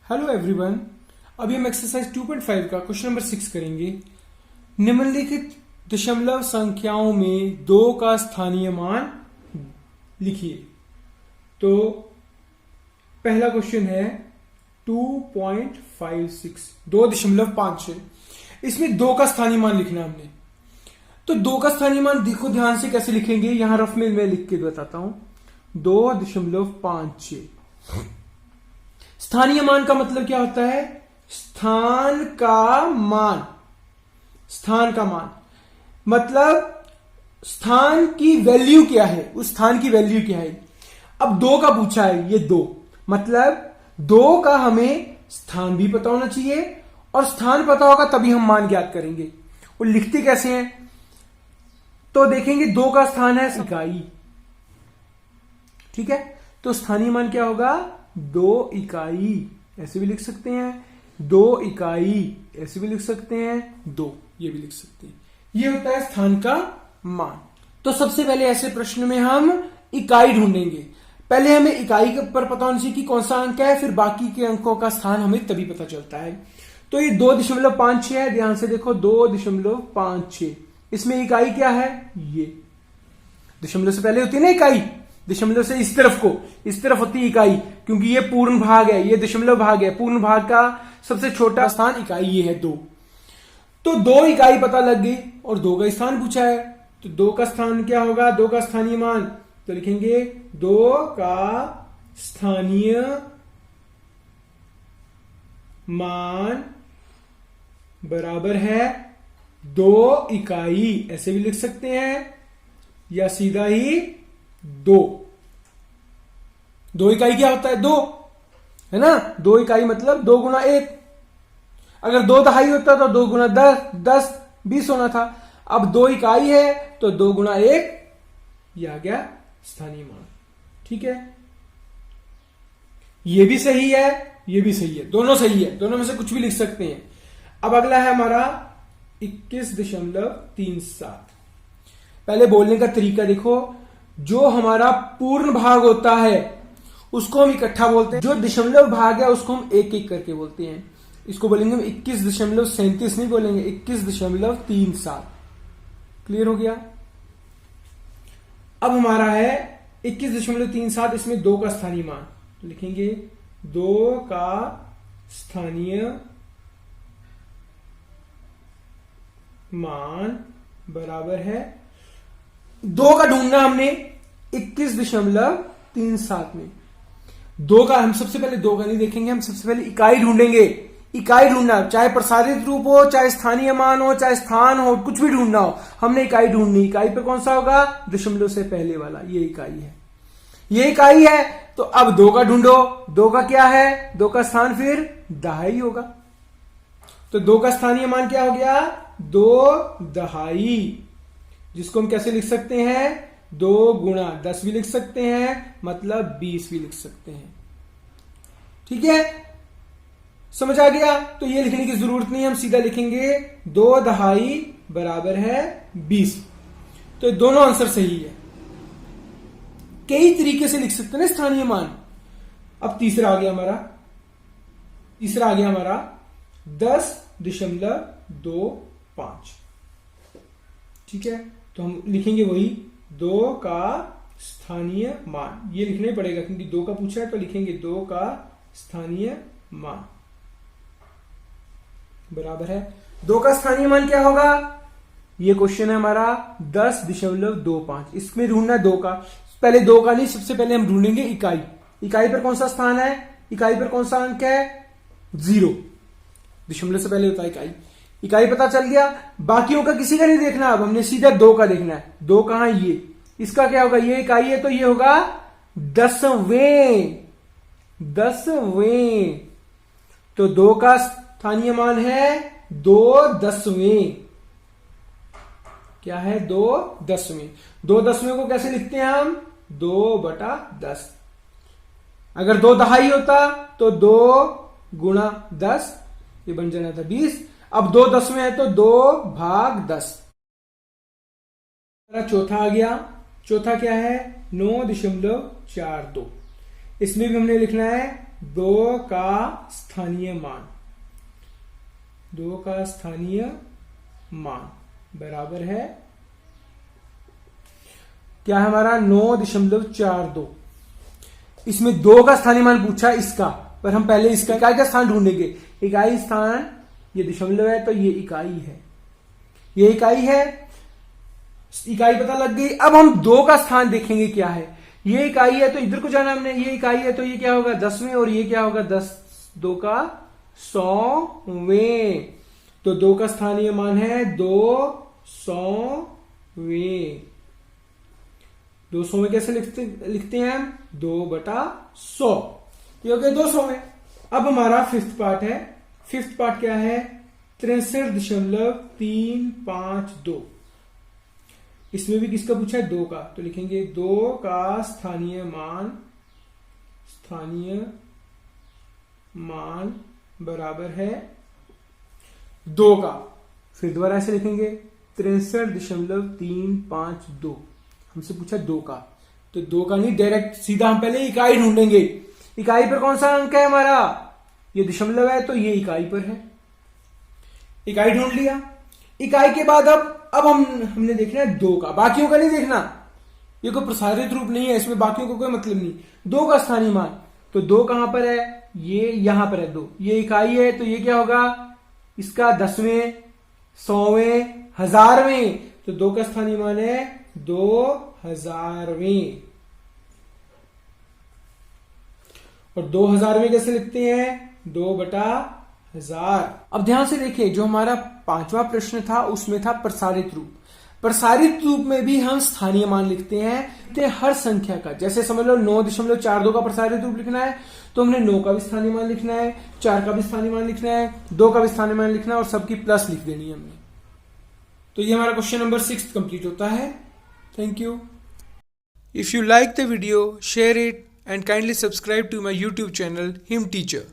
Hello everyone. अभी हम exercise 2.5 का क्वेश्चन नंबर 6 करेंगे। निम्नलिखित दशमलव संख्याओं में 2 का स्थानीय मान लिखिए। तो पहला क्वेश्चन है 2.56, 2.56। इसमें 2 का स्थानीय मान लिखना है हमने। तो 2 का स्थानीय मान देखो ध्यान से कैसे लिखेंगे, यहां रफ में मैं लिख के बताता हूं। 2.56 स्थानीय मान का मतलब क्या होता है? स्थान का मान। स्थान का मान मतलब स्थान की वैल्यू क्या है, उस स्थान की वैल्यू क्या है। अब 2 का पूछा है, ये 2 मतलब 2 का हमें स्थान भी पता होना चाहिए और स्थान पता होगा तभी हम मान ज्ञात करेंगे। और लिखते कैसे हैं तो देखेंगे 2 का स्थान है इकाई, ठीक है। तो स्थानीय मान क्या होगा? 2 इकाई, ऐसे भी लिख सकते हैं। 2 इकाई ऐसे भी लिख सकते हैं, 2 ये भी लिख सकते हैं। ये होता है स्थान का मान। तो सबसे पहले ऐसे प्रश्न में हम इकाई ढूंढेंगे। पहले हमें इकाई के पर पता होना चाहिए कि कौन सा अंक है, फिर बाकी के अंकों का स्थान हमें तभी पता चलता है। तो ये 2.56 है, ध्यान से देखो 2.56। इसमें इकाई क्या है? ये दशमलव से पहले होती है ना इकाई, दशमलव से इस तरफ होती है इकाई, क्योंकि ये पूर्ण भाग है, ये दशमलव भाग है। पूर्ण भाग का सबसे छोटा स्थान इकाई ये है 2। तो 2 इकाई पता लग गई और 2 का स्थान पूछा है। तो 2 का स्थान क्या होगा? 2 का स्थानीय मान तो लिखेंगे 2 का स्थानीय मान बराबर है 2 इकाई, ऐसे भी लिख सकते हैं या सीधा ही 2। 2 इकाई क्या होता है? 2 है ना। 2 इकाई मतलब 2 गुना 1। अगर 2 दहाई होता तो 2 गुना 10, 20 होना था। अब 2 इकाई है तो 2 गुना 1 ये आ गया स्थानीय मान, ठीक है। ये भी सही है, ये भी सही है, दोनों सही है, दोनों में से कुछ भी लिख सकते हैं। अब अगला है हमारा 21.37। पहले बोलने का तरीका देखो। जो हमारा पूर्ण भाग होता है उसको हम इकट्ठा बोलते हैं, जो दशमलव भाग है उसको हम एक एक करके बोलते हैं। इसको बोलेंगे हम 21.37 नहीं बोलेंगे, 21.37। क्लियर हो गया। अब हमारा है 21.37, इसमें 2 का स्थानीय मान तो लिखेंगे 2 का स्थानीय मान बराबर है 2 का ढूंढना हमने 21.37 में। 2 का हम सबसे पहले 2 का नहीं देखेंगे, हम सबसे पहले इकाई ढूंढेंगे। इकाई ढूंढना, चाहे प्रसारित रूप हो, चाहे स्थानीय मान हो, चाहे स्थान हो, कुछ भी ढूंढना हो, हमने इकाई ढूंढनी। इकाई पे कौन सा होगा? दशमलव से पहले वाला, ये इकाई है, ये इकाई है। तो अब 2 का ढूंढो। 2 का क्या है? 2 का स्थान फिर दहाई होगा। तो 2 का स्थानीय मान क्या हो गया? 2 दहाई, जिसको हम कैसे लिख सकते हैं? 2 गुणा 10 भी लिख सकते हैं, मतलब 20 भी लिख सकते हैं, ठीक है। समझ आ गया। तो ये लिखने की जरूरत नहीं, हम सीधा लिखेंगे 2 दहाई बराबर है 20। तो दोनों आंसर सही है। कई तरीके से लिख सकते हैं ना स्थानीय मान। अब तीसरा आ गया हमारा 10.25, ठीक है। तो हम लिखेंगे वही 2 का स्थानीय मान, ये लिखना ही पड़ेगा क्योंकि 2 का पूछा है। तो लिखेंगे 2 का स्थानीय मान बराबर है 2 का स्थानीय मान क्या होगा? ये क्वेश्चन है हमारा 10.25। इसमें ढूंढना 2 का, पहले 2 का नहीं, सबसे पहले हम ढूंढेंगे इकाई। इकाई पर कौन सा स्थान है? इकाई पर कौन सा अंक है? 0, दशमलव से पहले होता है इकाई। इकाई पता चल गया, बाकियों का किसी का नहीं देखना। अब हमने सीधा 2 का देखना है। 2 कहां? ये, इसका क्या होगा? ये इकाई है तो ये होगा 10वें। तो 2 का स्थानीय मान है 2/10। क्या है? 2/10। 2/10 को कैसे लिखते हैं हम? 2/10। अगर 2 दहाई होता तो 2 गुणा 10, ये बन जाना था 20। अब 2/10 है तो 2/10। चौथा आ गया। चौथा क्या है? 9.42। इसमें भी हमने लिखना है 2 का स्थानीय मान, 2 का स्थानीय मान बराबर है क्या है हमारा 9.42। इसमें 2 का स्थानीय मान पूछा इसका, पर हम पहले इसका इकाई का स्थान ढूंढेंगे। इकाई स्थान ये दशमलव है तो ये इकाई है, ये इकाई है, इकाई पता लग गई। अब हम 2 का स्थान देखेंगे क्या है। ये इकाई है तो इधर को जाना हमने, ये इकाई है तो ये क्या होगा 10वें, और ये क्या होगा 2 का 100वें। तो 2 का स्थानीय मान है 200वें। 200वें कैसे लिखते हैं हम 2/100, ये हो गया 200वें। अब हमारा फिफ्थ पार्ट है। फिफ्थ पार्ट क्या है 63.352। इसमें भी किसका पूछा है 2 का, तो लिखेंगे 2 का स्थानीय मान बराबर है 2 का। फिर दोबारा ऐसे लिखेंगे 63.352। हमसे पूछा 2 का, तो 2 का नहीं, डायरेक्ट सीधा हम पहले इकाई ढूंढेंगे। इकाई पर कौन सा अंक है हमारा, ये दशमलव है तो ये इकाई पर है। इकाई ढूंढ लिया। इकाई के बाद अब हमने देखना है 2 का, बाकियों का नहीं देखना, ये कोई प्रसारित रूप नहीं है, इसमें बाकियों को कोई मतलब नहीं। 2 का स्थानीय मान, तो 2 कहां पर है, ये यहां पर है 2, ये इकाई है तो ये क्या होगा इसका 10वें, 100वें, 1000वें। तो 2 का स्थानीय मान है 2000वें। और 2000वें कैसे लिखते हैं 2/1000। अब ध्यान से देखिए, जो हमारा 5वां प्रश्न था उसमें था प्रसारित रूप। प्रसारित रूप में भी हम स्थानीय मान लिखते हैं तो हर संख्या का, जैसे समझ लो 9.42 का प्रसारित रूप लिखना है तो हमने 9 का भी स्थानीय मान लिखना है, 4 का भी स्थानीय मान लिखना है, 2 का भी स्थानीय मान लिखना है, और सबकी प्लस लिख देनी है हमने। तो ये हमारा क्वेश्चन नंबर 6 कंप्लीट होता है। Thank you. If you like the video, share it and kindly subscribe to my YouTube channel, Him Teacher.